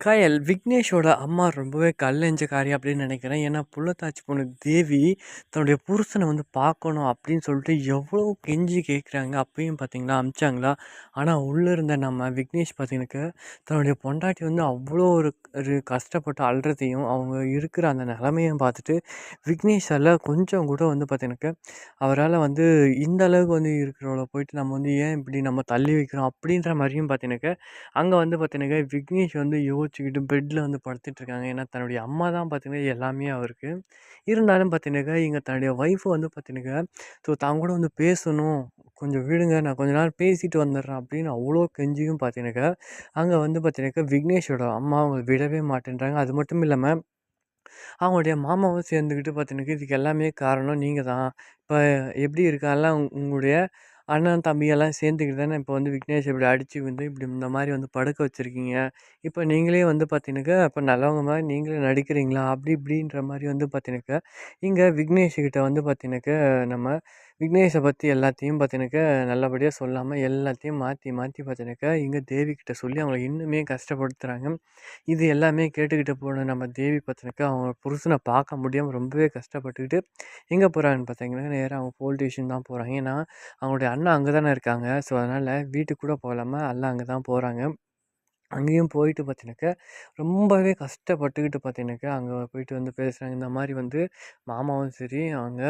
கயல் விக்னேஷோட அம்மா ரொம்பவே கல்லெஞ்சக்காரி அப்படின்னு நினைக்கிறேன். ஏன்னா புள்ளத்தாச்சி பொண்ணு தேவி தன்னுடைய புருஷனை வந்து பார்க்கணும் அப்படின்னு சொல்லிட்டு எவ்வளோ கெஞ்சி கேட்குறாங்க. அப்பயும் பார்த்தீங்களா அமிச்சாங்களா. ஆனால் உள்ளே இருந்த நம்ம விக்னேஷ் பார்த்தீங்கன்னாக்க தன்னுடைய பொண்டாட்டி வந்து அவ்வளோ ஒரு ஒரு கஷ்டப்பட்டு அழுறதையும் அவங்க இருக்கிற அந்த நிலமையும் பார்த்துட்டு விக்னேஷால் கொஞ்சம் கூட வந்து பார்த்தீங்கன்னாக்க அவரால் வந்து இந்த அளவுக்கு வந்து இருக்கிறவள போயிட்டு நம்ம வந்து ஏன் இப்படி நம்ம தள்ளி வைக்கிறோம் அப்படின்ற மாதிரியும் பார்த்தீங்கன்னாக்க அங்கே வந்து பார்த்தீங்கன்னாக்க விக்னேஷ் வந்து யோசிச்சுக்கிட்டு பெட்டில் வந்து படுத்துட்ருக்காங்க. ஏன்னா தன்னுடைய அம்மா தான் பார்த்தீங்கன்னா எல்லாமே அவருக்கு. இருந்தாலும் பார்த்தீங்கன்னாக்கா இங்கே தன்னுடைய ஒய்ஃப் வந்து பார்த்தீங்கன்னாக்கா ஸோ தான் கூட வந்து பேசணும். கொஞ்சம் விடுங்க நான் கொஞ்ச நேரம் பேசிட்டு வந்துடுறேன் அப்படின்னு அவ்வளோ கெஞ்சியும் பார்த்தீங்கன்னாக்கா, அங்கே வந்து பார்த்தீங்கன்னாக்கா விக்னேஷோட அம்மா அவங்க விடவே மாட்டேன்றாங்க. அது மட்டும் இல்லாம அவங்களுடைய மாமாவும் சேர்ந்துக்கிட்டு பார்த்தீங்கன்னாக்கா, இதுக்கு எல்லாமே காரணம் நீங்க தான். இப்ப எப்படி இருக்கான்ல உங்களுடைய அண்ணன், தம்பியெல்லாம் சேர்ந்துக்கிட்டு தானே இப்போ வந்து விக்னேஷ் இப்படி அடிச்சு வந்து இப்படி இந்த மாரி வந்து படுக்க வச்சிருக்கீங்க. இப்ப நீங்களே வந்து பார்த்தீங்கன்னாக்கா, அப்ப நல்லவங்க மாரி நீங்களே நடிக்கிறீங்களா? அப்படி இப்படின்ற மாரி வந்து பார்த்தீங்கன்னாக்கா, இங்க விக்னேஷ் கிட்ட வந்து பார்த்தீங்கன்னாக்கா, நம்ம விக்னேஷ பத்தி எல்லாத்தையும் பார்த்தீங்கன்னாக்கா, நல்லபடியா சொல்லாம எல்லாத்தையும் மாத்தி மாத்தி பார்த்தீங்கன்னாக்கா, இங்க தேவி கிட்ட சொல்லி அவங்கள இன்னுமே கஷ்டப்படுத்துறாங்க. இது எல்லாமே கேட்டுக்கிட்டு போன நம்ம தேவி பார்த்தீங்கன்னாக்கா, அவங்க புருஷன பார்க்க முடியாம ரொம்பவே கஷ்டப்பட்டுக்கிட்டு எங்கே போறாங்கன்னு பார்த்தீங்கன்னா, நேரா அவங்க போலீஸ் ஸ்டேஷன் தான் போறாங்க. ஏன்னா, அவங்களுடைய அண்ணா அங்க தானே இருக்காங்க. ஸோ, அதனால வீட்டுக்கு கூட போகாம எல்லாம் அங்க தான் போறாங்க. அங்கேயும் போயிட்டு பார்த்தீங்கன்னாக்கா, ரொம்பவே கஷ்டப்பட்டுக்கிட்டு பார்த்தீங்கன்னாக்கா, அங்க போயிட்டு வந்து பேசுறாங்க. இந்த மாரி வந்து மாமாவும் சரி, அவங்க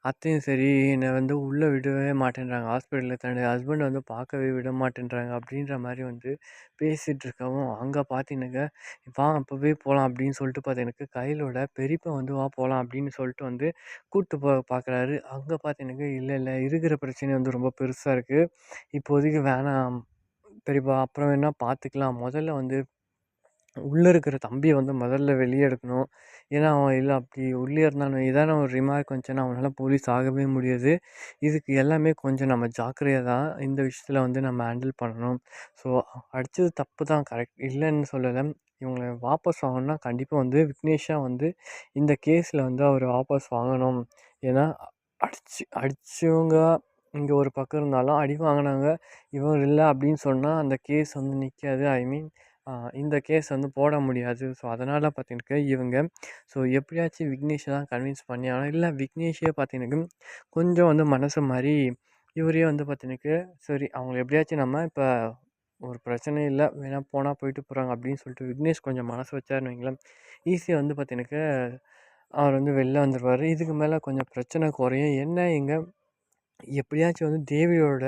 அத்தையும் சரி, என்ன வந்து உள்ள விடவே மாட்டேன்றாங்க. ஹாஸ்பிட்டல்ல தன்னுடைய ஹஸ்பண்ட வந்து பார்க்கவே விட மாட்டேன்றாங்க. அப்படின்ற மாரி வந்து பேசிட்டு இருக்கவும், அங்க பார்த்தீங்கன்னாக்கா, "வா அப்பவே போலாம்" அப்படின்னு சொல்லிட்டு பார்த்தீங்கன்னாக்கா, கையிலோட பெரியப்பா வந்து "வா போலாம்" அப்படின்னு சொல்லிட்டு வந்து கூட்டு பார்க்குறாரு. அங்க பார்த்தீங்கன்னாக்கா, "இல்ல, இல்ல இருக்கிற பிரச்சனை வந்து ரொம்ப பெருசா இருக்கு. இப்போதைக்கு வேணாம் பெரியப்பா. அப்புறம் வேணா பார்த்துக்கலாம். முதல்ல வந்து உள்ள இருக்கிற தம்பிய வந்து முதல்ல வெளிய எடுக்கணும். ஏன்னா, அவன் இல்ல அப்படி உள்ளயே இருந்தான்னு வை, ஏதான ஒரு ரிமார்க் வந்துச்சுன்னா அவனால போலீஸ் ஆகவே முடியாது. இதுக்கு எல்லாமே கொஞ்சம் நம்ம ஜாக்கிரதையா தான் இந்த விஷயத்துல வந்து நம்ம ஹேண்டில் பண்ணணும். ஸோ அடிச்சது தப்பு தான் கரெக்ட் இல்லன்னு சொல்லல. இவங்கள வாபஸ் வாங்கணும்னா கண்டிப்பா வந்து விக்னேஷா வந்து இந்த கேஸ்ல வந்து அவரு வாபஸ் வாங்கணும். ஏன்னா, அடிச்சவங்க இங்க ஒரு பக்கம் இருந்தாலும், அடி வாங்குனவங்க இவர் இல்ல அப்படின்னு சொன்னா அந்த கேஸ் வந்து நிக்காது. ஐ மீன் ஆ இந்த கேஸ் வந்து போட முடியாது. ஸோ, அதனால பார்த்தீங்கன்னாக்கா, இவங்க ஸோ எப்படியாச்சும் விக்னேஷ தான் கன்வின்ஸ் பண்ணி ஆகணும். இல்ல விக்னேஷே பார்த்தீங்கன்னாக்க, கொஞ்சம் வந்து மனசு மாறி, இவரே வந்து பார்த்தீங்கன்னாக்க, சரி அவங்கள எப்படியாச்சும் நம்ம இப்ப ஒரு பிரச்சனையும் இல்ல. வேணா போனா போயிட்டு போறாங்க அப்படின்னு சொல்லிட்டு விக்னேஷ் கொஞ்சம் மனசு வச்சாருன்னு வைங்களேன், ஈஸியா வந்து பார்த்தீங்கன்னாக்க, அவர் வந்து வெளில வந்துருவாரு. இதுக்கு மேல கொஞ்சம் பிரச்சனை குறையும். என்ன இங்க எப்படியாச்சும் வந்து தேவியோட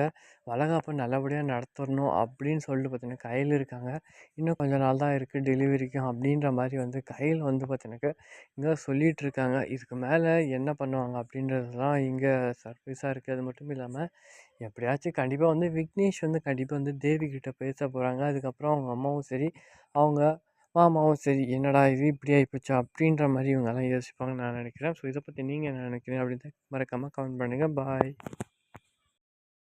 வளகாப்ப நல்லபடியா நடத்தணும் அப்படின்னு சொல்லிட்டு பார்த்தீங்கன்னா, கையில இருக்காங்க. இன்னும் கொஞ்ச நாள் தான் இருக்கு டெலிவரிக்கு அப்படின்ற மாரி வந்து கையில வந்து பார்த்தீங்கன்னாக்கா, இங்க சொல்லிட்டு இருக்காங்க. இதுக்கு மேல என்ன பண்ணுவாங்க அப்படின்றது தான் இங்க சர்ப்ரைஸா இருக்கு. அது மட்டும் இல்லாம, எப்படியாச்சும் கண்டிப்பா வந்து விக்னேஷ் வந்து கண்டிப்பா வந்து தேவி கிட்ட பேச போறாங்க. அதுக்கப்புறம் அவங்க அம்மாவும் சரி, அவங்க மாமாவும் சரி, என்னடா இது இப்படி ஆயிப்போச்சா? அப்படின்ற மாரி இவங்கலாம் யோசிப்பாங்கன்னு நான் நினைக்கிறேன். ஸோ இத பத்தி நீங்க என்ன நினைக்கிறீங்க? அப்படின்னு மறக்காம கமெண்ட் பண்ணுங்க. பாய்.